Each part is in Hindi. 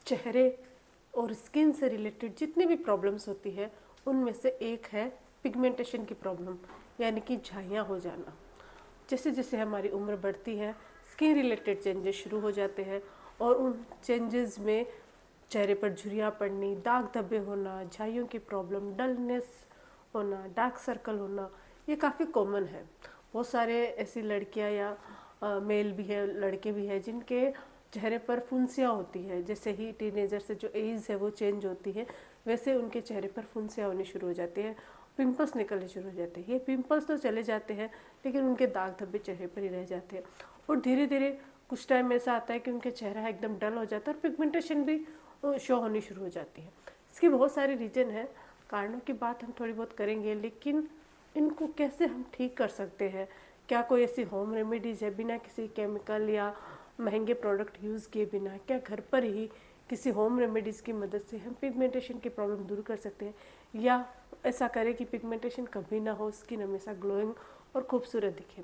चेहरे और स्किन से रिलेटेड जितनी भी प्रॉब्लम्स होती है उनमें से एक है पिगमेंटेशन की प्रॉब्लम, यानी कि झाइयाँ हो जाना। जैसे जैसे हमारी उम्र बढ़ती है स्किन रिलेटेड चेंजेस शुरू हो जाते हैं और उन चेंजेस में चेहरे पर झुर्रियाँ पड़नी, दाग धब्बे होना, झाइयों की प्रॉब्लम, डलनेस होना, डार्क सर्कल होना, ये काफ़ी कॉमन है। बहुत सारे ऐसी लड़कियां या मेल भी है, लड़के भी हैं जिनके चेहरे पर फुंसियाँ होती है। जैसे ही टीनेजर से जो एज है वो चेंज होती है वैसे उनके चेहरे पर फुंसियाँ होनी शुरू हो जाती है, पिंपल्स निकलने शुरू हो जाते हैं। ये पिंपल्स तो चले जाते हैं लेकिन उनके दाग धब्बे चेहरे पर ही रह जाते हैं और धीरे धीरे कुछ टाइम ऐसा आता है कि उनके चेहरा एकदम डल हो जाता है और पिगमेंटेशन भी शो होनी शुरू हो जाती है। इसकी बहुत सारे रीज़न है, कारणों की बात हम थोड़ी बहुत करेंगे, लेकिन इनको कैसे हम ठीक कर सकते हैं? क्या कोई ऐसी होम रेमेडीज़ है बिना किसी केमिकल या महंगे प्रोडक्ट यूज़ किए बिना? क्या घर पर ही किसी होम रेमेडीज़ की मदद से हम पिगमेंटेशन की प्रॉब्लम दूर कर सकते हैं, या ऐसा करें कि पिगमेंटेशन कभी ना हो, स्किन हमेशा ग्लोइंग और खूबसूरत दिखे?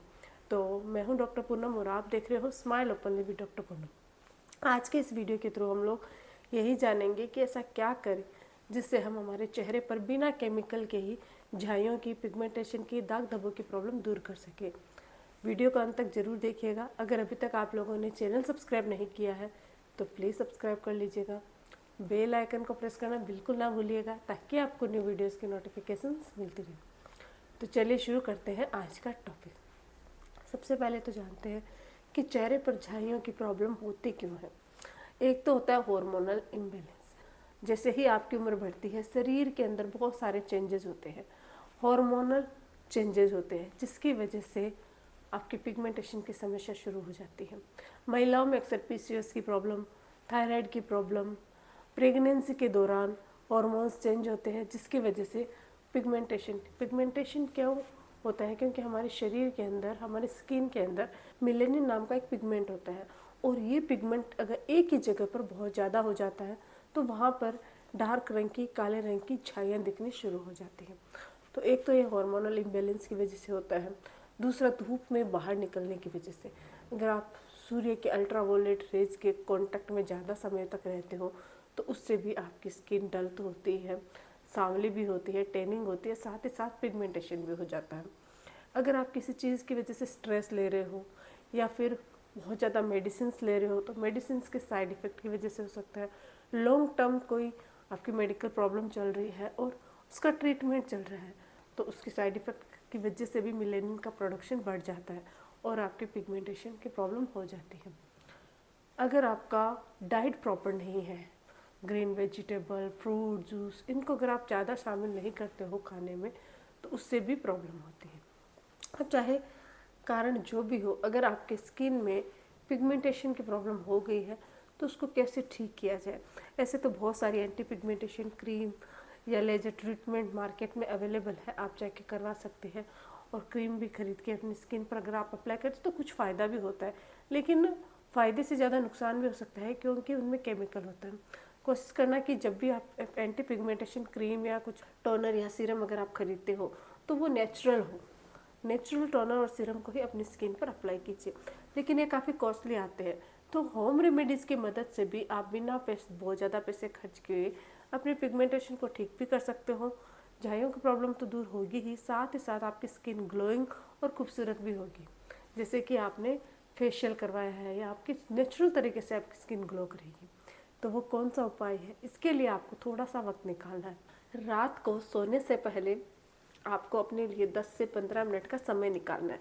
तो मैं हूँ डॉक्टर पूनम और आप देख रहे हो smile openly with doctor Poonam. आज के इस वीडियो के थ्रू हम लोग यही जानेंगे कि ऐसा क्या करें जिससे हम हमारे चेहरे पर बिना केमिकल के ही झाइयों की, पिगमेंटेशन की, दाग धब्बों की प्रॉब्लम दूर कर सके। वीडियो को अंत तक जरूर देखिएगा। अगर अभी तक आप लोगों ने चैनल सब्सक्राइब नहीं किया है तो प्लीज़ सब्सक्राइब कर लीजिएगा। बेल आइकन को प्रेस करना बिल्कुल ना भूलिएगा ताकि आपको न्यू वीडियोस की नोटिफिकेशंस मिलती रहे। तो चलिए शुरू करते हैं आज का टॉपिक। सबसे पहले तो जानते हैं कि चेहरे पर झाइयों की प्रॉब्लम होती क्यों है। एक तो होता है हार्मोनल इम्बैलेंस। जैसे ही आपकी उम्र बढ़ती है शरीर के अंदर बहुत सारे चेंजेस होते हैं, हार्मोनल चेंजेस होते हैं, जिसकी वजह से आपकी पिगमेंटेशन की समस्या शुरू हो जाती है। महिलाओं में अक्सर पीसीओएस की प्रॉब्लम, थायराइड की प्रॉब्लम, प्रेगनेंसी के दौरान हार्मोन्स चेंज होते हैं जिसकी वजह से पिगमेंटेशन क्यों होता है? क्योंकि हमारे शरीर के अंदर, हमारे स्किन के अंदर मेलेनिन नाम का एक पिगमेंट होता है और ये पिगमेंट अगर एक ही जगह पर बहुत ज़्यादा हो जाता है तो वहाँ पर डार्क रंग की, काले रंग की छाइयाँ दिखनी शुरू हो जाती हैं। तो एक तो ये हार्मोनल इम्बैलेंस की वजह से होता है। दूसरा धूप में बाहर निकलने की वजह से। अगर आप सूर्य के अल्ट्रावायलेट रेज के कांटेक्ट में ज़्यादा समय तक रहते हो तो उससे भी आपकी स्किन डल तो होती है, सांवली भी होती है, टैनिंग होती है, साथ ही साथ पिगमेंटेशन भी हो जाता है। अगर आप किसी चीज़ की वजह से स्ट्रेस ले रहे हो या फिर बहुत ज़्यादा मेडिसिन ले रहे हो तो मेडिसिन के साइड इफ़ेक्ट की वजह से हो सकता है। लॉन्ग टर्म कोई आपकी मेडिकल प्रॉब्लम चल रही है और उसका ट्रीटमेंट चल रहा है तो उसकी साइड इफ़ेक्ट की वजह से भी मेलेनिन का प्रोडक्शन बढ़ जाता है और आपकी पिगमेंटेशन की प्रॉब्लम हो जाती है। अगर आपका डाइट प्रॉपर नहीं है, ग्रीन वेजिटेबल, फ्रूट, जूस, इनको अगर आप ज़्यादा शामिल नहीं करते हो खाने में तो उससे भी प्रॉब्लम होती है। अब चाहे कारण जो भी हो, अगर आपके स्किन में पिगमेंटेशन की प्रॉब्लम हो गई है तो उसको कैसे ठीक किया जाए? ऐसे तो बहुत सारी एंटी पिगमेंटेशन क्रीम या लेजर ट्रीटमेंट मार्केट में अवेलेबल है, आप जाके करवा सकते हैं। और क्रीम भी खरीद के अपनी स्किन पर अगर आप अप्लाई करते तो कुछ फ़ायदा भी होता है, लेकिन फ़ायदे से ज़्यादा नुकसान भी हो सकता है क्योंकि उनमें केमिकल होता है। कोशिश करना कि जब भी आप एंटी पिगमेंटेशन क्रीम या कुछ टोनर या सीरम अगर आप खरीदते हो तो वो नेचुरल हो। नेचुरल टोनर और सीरम को ही अपनी स्किन पर अप्लाई कीजिए, लेकिन ये काफ़ी कॉस्टली आते हैं। तो होम रेमेडीज़ की मदद से भी आप बिना पैसे, बहुत ज़्यादा पैसे खर्च किए अपने पिगमेंटेशन को ठीक भी कर सकते हो। झाइयों की प्रॉब्लम तो दूर होगी ही, साथ ही साथ आपकी स्किन ग्लोइंग और खूबसूरत भी होगी, जैसे कि आपने फेशियल करवाया है या आपकी नेचुरल तरीके से आपकी स्किन ग्लो करेगी। तो वो कौन सा उपाय है? इसके लिए आपको थोड़ा सा वक्त निकालना है। रात को सोने से पहले आपको अपने लिए 10 से 15 मिनट का समय निकालना है।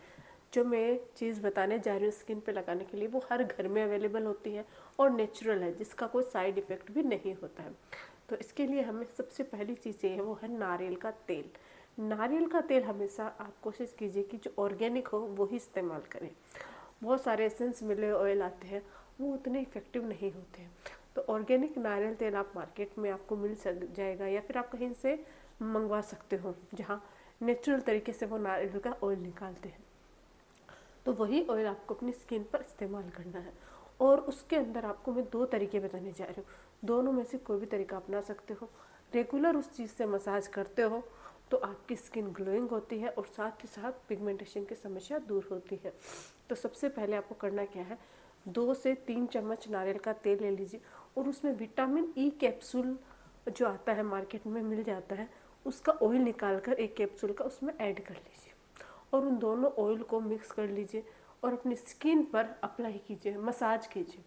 जो मैं चीज़ बताने जा रही हूँ स्किन पे लगाने के लिए वो हर घर में अवेलेबल होती है और नेचुरल है, जिसका कोई साइड इफ़ेक्ट भी नहीं होता है। तो इसके लिए हमें सबसे पहली चीज़ ये है, वो है नारियल का तेल। नारियल का तेल हमेशा आप कोशिश कीजिए कि जो ऑर्गेनिक हो वो ही इस्तेमाल करें। बहुत सारे एसेंस मिले ऑयल आते हैं, वो उतने इफ़ेक्टिव नहीं होते हैं। तो ऑर्गेनिक नारियल तेल आप मार्केट में आपको मिल जाएगा या फिर आप कहीं से मंगवा सकते हो जहाँ नेचुरल तरीके से वो नारियल का ऑयल निकालते हैं। तो वही ऑयल आपको अपनी स्किन पर इस्तेमाल करना है और उसके अंदर आपको मैं 2 तरीके बताने जा रही हूँ। दोनों में से कोई भी तरीका अपना सकते हो। रेगुलर उस चीज़ से मसाज करते हो तो आपकी स्किन ग्लोइंग होती है और साथ ही साथ पिगमेंटेशन की समस्या दूर होती है। तो सबसे पहले आपको करना क्या है, 2 से 3 चम्मच नारियल का तेल ले लीजिए, और उसमें विटामिन ई कैप्सूल जो आता है मार्केट में मिल जाता है, उसका ऑयल निकाल कर एक कैप्सूल का उसमें ऐड कर लीजिए और उन दोनों ऑयल को मिक्स कर लीजिए और अपनी स्किन पर अप्लाई कीजिए, मसाज कीजिए।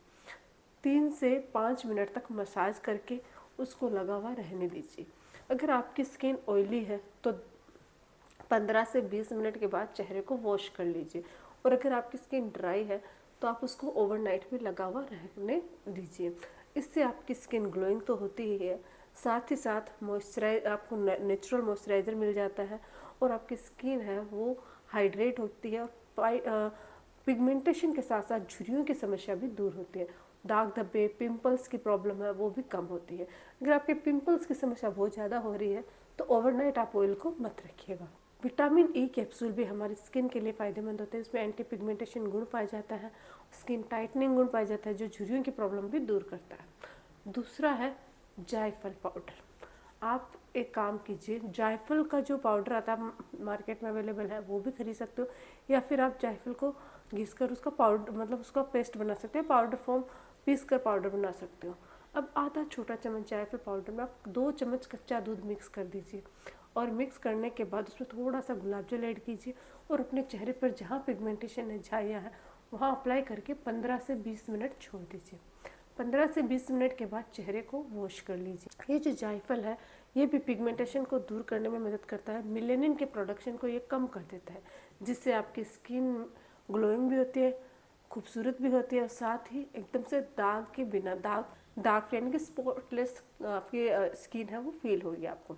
3 से 5 मिनट तक मसाज करके उसको लगा हुआ रहने दीजिए। अगर आपकी स्किन ऑयली है तो 15 से 20 मिनट के बाद चेहरे को वॉश कर लीजिए, और अगर आपकी स्किन ड्राई है तो आप उसको ओवरनाइट में लगा हुआ रहने दीजिए। इससे आपकी स्किन ग्लोइंग तो होती ही है, साथ ही साथ आपको नेचुरल मॉइस्चराइज़र मिल जाता है और आपकी स्किन है वो हाइड्रेट होती है, और पिगमेंटेशन के साथ साथ झुर्रियों की समस्या भी दूर होती है। दाग धब्बे, पिंपल्स की प्रॉब्लम है वो भी कम होती है। अगर आपके पिंपल्स की समस्या बहुत ज़्यादा हो रही है तो ओवरनाइट आप ऑयल को मत रखिएगा। विटामिन ई कैप्सूल भी हमारी स्किन के लिए फ़ायदेमंद होते हैं। इसमें एंटी पिगमेंटेशन गुण पाया जाता है, स्किन टाइटनिंग गुण पाया जाता है जो झुर्रियों की प्रॉब्लम भी दूर करता है। दूसरा है जायफल पाउडर। आप एक काम कीजिए, जायफल का जो पाउडर आता है मार्केट में अवेलेबल है वो भी खरीद सकते हो, या फिर आप जायफल को घिस कर उसका पाउडर मतलब उसका पेस्ट बना सकते हैं, पाउडर फॉर्म पीस कर पाउडर बना सकते हो। अब आधा छोटा चम्मच जायफल पाउडर में आप 2 चम्मच कच्चा दूध मिक्स कर दीजिए, और मिक्स करने के बाद उसमें थोड़ा सा गुलाब जल ऐड कीजिए और अपने चेहरे पर जहाँ पिगमेंटेशन है, झाइयाँ है, वहाँ अप्लाई करके 15 से 20 मिनट छोड़ दीजिए। 15 से 20 मिनट के बाद चेहरे को वॉश कर लीजिए। ये जो जायफल है ये भी पिगमेंटेशन को दूर करने में मदद करता है, मेलेनिन के प्रोडक्शन को ये कम कर देता है, जिससे आपकी स्किन ग्लोइंग भी होती है, खूबसूरत भी होती है, और साथ ही एकदम से दाग के बिना दाग यानी कि स्पॉटलेस आपकी स्किन है वो फील होगी आपको।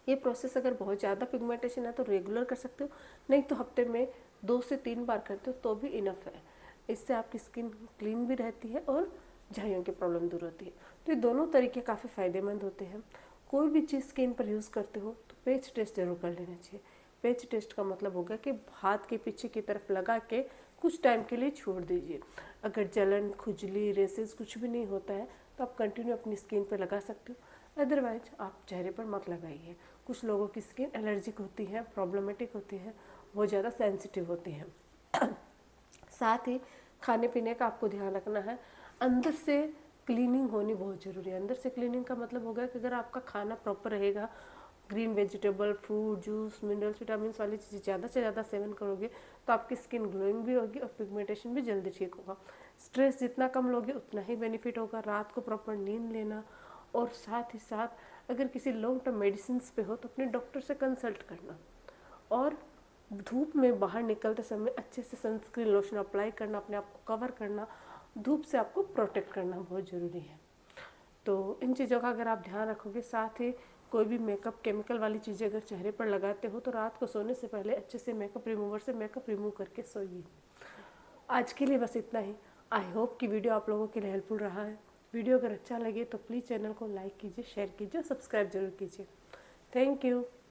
ये प्रोसेस अगर बहुत ज़्यादा पिगमेंटेशन है तो रेगुलर कर सकते हो, नहीं तो हफ्ते में 2 से 3 बार करते हो तो भी इनफ है। इससे आपकी स्किन क्लीन भी रहती है और झाइयों की प्रॉब्लम दूर होती है। तो ये दोनों तरीके काफ़ी फ़ायदेमंद होते हैं। कोई भी चीज़ स्किन पर यूज़ करते हो तो पैच टेस्ट जरूर कर लेना चाहिए। पैच टेस्ट का मतलब होगा कि हाथ के पीछे की तरफ लगा के कुछ टाइम के लिए छोड़ दीजिए। अगर जलन, खुजली, रेसेस कुछ भी नहीं होता है तो आप कंटिन्यू अपनी स्किन पर लगा सकते हो, अदरवाइज आप चेहरे पर मत लगाइए। कुछ लोगों की स्किन एलर्जिक होती है, प्रॉब्लमेटिक होती है, बहुत ज़्यादा सेंसिटिव होती है। साथ ही खाने पीने का आपको ध्यान रखना है। अंदर से क्लीनिंग होनी बहुत ज़रूरी है। अंदर से क्लीनिंग का मतलब होगा कि अगर आपका खाना प्रॉपर रहेगा, green vegetable, fruit, juice, minerals, vitamin वाली चीज़ें ज़्यादा से ज़्यादा सेवन करोगे तो आपकी स्किन ग्लोइंग भी होगी और पिगमेंटेशन भी जल्दी ठीक होगा। स्ट्रेस जितना कम लोगे उतना ही बेनिफिट होगा। रात को प्रॉपर नींद लेना, और साथ ही साथ अगर किसी लॉन्ग टर्म मेडिसिन पे हो तो अपने डॉक्टर से कंसल्ट करना, और धूप में बाहर निकलते समय अच्छे से सनस्क्रीन लोशन अप्लाई करना, अपने आप को कवर करना, धूप से आपको प्रोटेक्ट करना बहुत ज़रूरी है। तो इन चीज़ों का अगर आप ध्यान रखोगे, साथ ही कोई भी मेकअप केमिकल वाली चीज़ें अगर चेहरे पर लगाते हो तो रात को सोने से पहले अच्छे से मेकअप रिमूवर से मेकअप रिमूव करके सोइए। आज के लिए बस इतना ही। आई होप कि वीडियो आप लोगों के लिए हेल्पफुल रहा है। वीडियो अगर अच्छा लगे तो प्लीज़ चैनल को लाइक कीजिए, शेयर कीजिए, सब्सक्राइब जरूर कीजिए। Thank you.